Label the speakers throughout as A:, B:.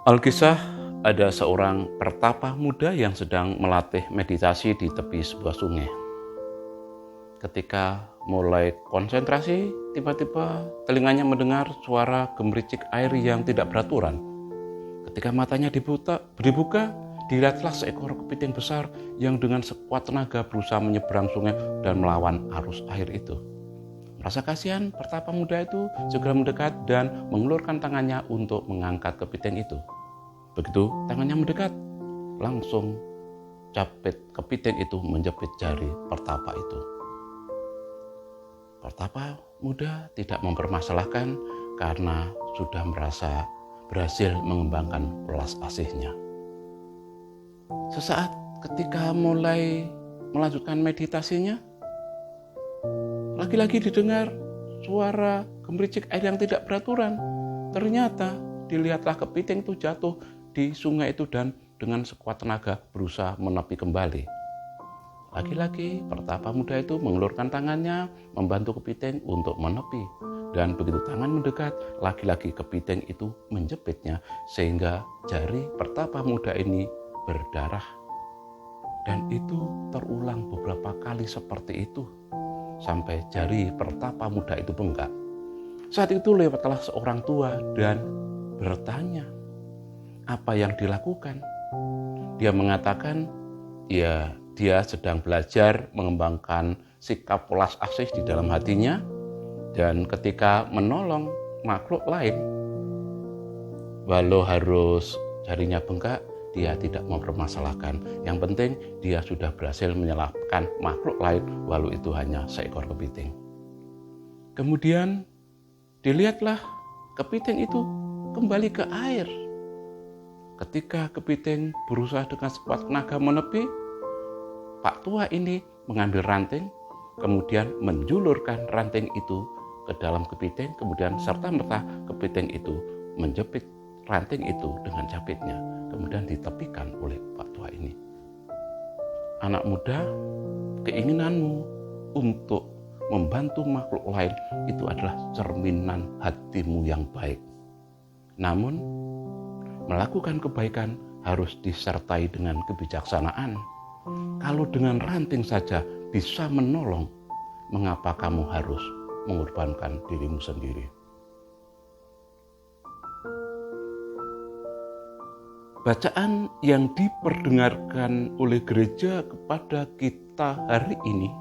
A: Alkisah, ada seorang pertapa muda yang sedang melatih meditasi di tepi sebuah sungai. Ketika mulai konsentrasi, tiba-tiba telinganya mendengar suara gemericik air yang tidak beraturan. Ketika matanya dibuka, dilihatlah seekor kepiting besar yang dengan sekuat tenaga berusaha menyeberang sungai dan melawan arus air itu. Merasa kasihan, pertapa muda itu segera mendekat dan mengulurkan tangannya untuk mengangkat kepiting itu. Begitu tangannya mendekat, langsung capit kepiting itu menjepit jari pertapa itu. Pertapa muda tidak mempermasalahkan karena sudah merasa berhasil mengembangkan welas asihnya. Sesaat ketika mulai melanjutkan meditasinya, lagi-lagi didengar suara gemericik air yang tidak beraturan. Ternyata dilihatlah kepiting itu jatuh di sungai itu dan dengan sekuat tenaga berusaha menepi kembali. Lagi-lagi pertapa muda itu mengulurkan tangannya membantu kepiting untuk menepi. Dan begitu tangan mendekat, lagi-lagi kepiting itu menjepitnya sehingga jari pertapa muda ini berdarah. Dan itu terulang beberapa kali seperti itu sampai jari pertapa muda itu bengkak. Saat itu lewatlah seorang tua dan bertanya, apa yang dilakukan? Dia mengatakan, ya dia sedang belajar mengembangkan sikap welas asih di dalam hatinya, dan ketika menolong makhluk lain, walau harus jarinya bengkak, dia tidak mempermasalahkan. Yang penting dia sudah berhasil menyelamatkan makhluk lain, walau itu hanya seekor kepiting. Kemudian dilihatlah kepiting itu kembali ke air. Ketika kepiting berusaha dengan sekuat tenaga menepi, Pak tua ini mengambil ranting, kemudian menjulurkan ranting itu ke dalam kepiting, kemudian serta-merta kepiting itu menjepit ranting itu dengan capitnya, kemudian ditepikan oleh Pak tua ini. Anak muda, keinginanmu untuk membantu makhluk lain itu adalah cerminan hatimu yang baik. Namun, melakukan kebaikan harus disertai dengan kebijaksanaan. Kalau dengan ranting saja bisa menolong, mengapa kamu harus mengorbankan dirimu sendiri? Bacaan yang diperdengarkan oleh gereja kepada kita hari ini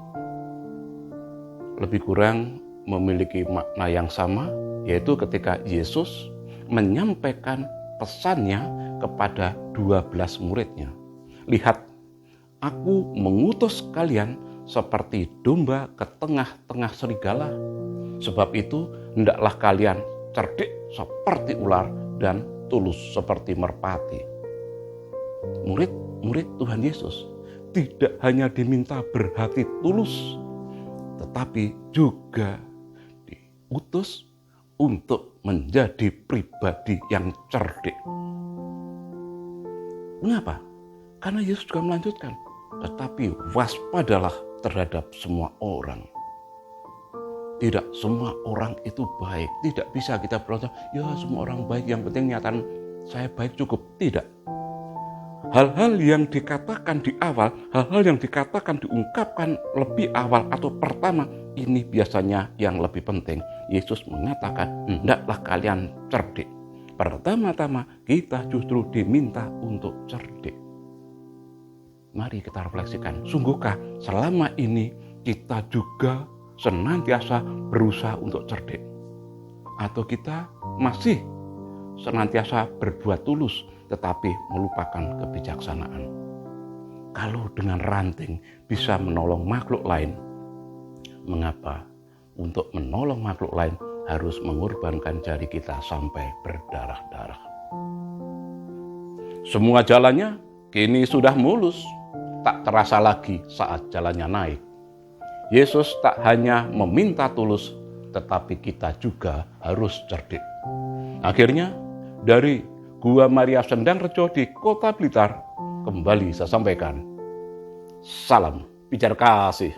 A: lebih kurang memiliki makna yang sama, yaitu ketika Yesus menyampaikan pesannya kepada 12 muridnya. Lihat, aku mengutus kalian seperti domba ke tengah-tengah serigala. Sebab itu, hendaklah kalian cerdik seperti ular dan tulus seperti merpati. Murid-murid Tuhan Yesus tidak hanya diminta berhati tulus, tetapi juga diutus untuk menjadi pribadi yang cerdik. Mengapa? Karena Yesus juga melanjutkan, tetapi waspadalah terhadap semua orang. Tidak semua orang itu baik. Tidak bisa kita berkata, ya semua orang baik, yang penting nyatakan saya baik cukup. Tidak. Hal-hal yang dikatakan di awal, hal-hal yang dikatakan diungkapkan lebih awal atau pertama, ini biasanya yang lebih penting. Yesus mengatakan, hendaklah kalian cerdik. Pertama-tama kita justru diminta untuk cerdik. Mari kita refleksikan, sungguhkah selama ini kita juga senantiasa berusaha untuk cerdik? Atau kita masih senantiasa berbuat tulus tetapi melupakan kebijaksanaan? Kalau dengan ranting bisa menolong makhluk lain, mengapa untuk menolong makhluk lain harus mengorbankan jari kita sampai berdarah-darah? Semua jalannya kini sudah mulus, tak terasa lagi saat jalannya naik. Yesus tak hanya meminta tulus, tetapi kita juga harus cerdik. Akhirnya, dari Gua Maria Sendangrejo di Kota Blitar, kembali saya sampaikan, salam pijar kasih.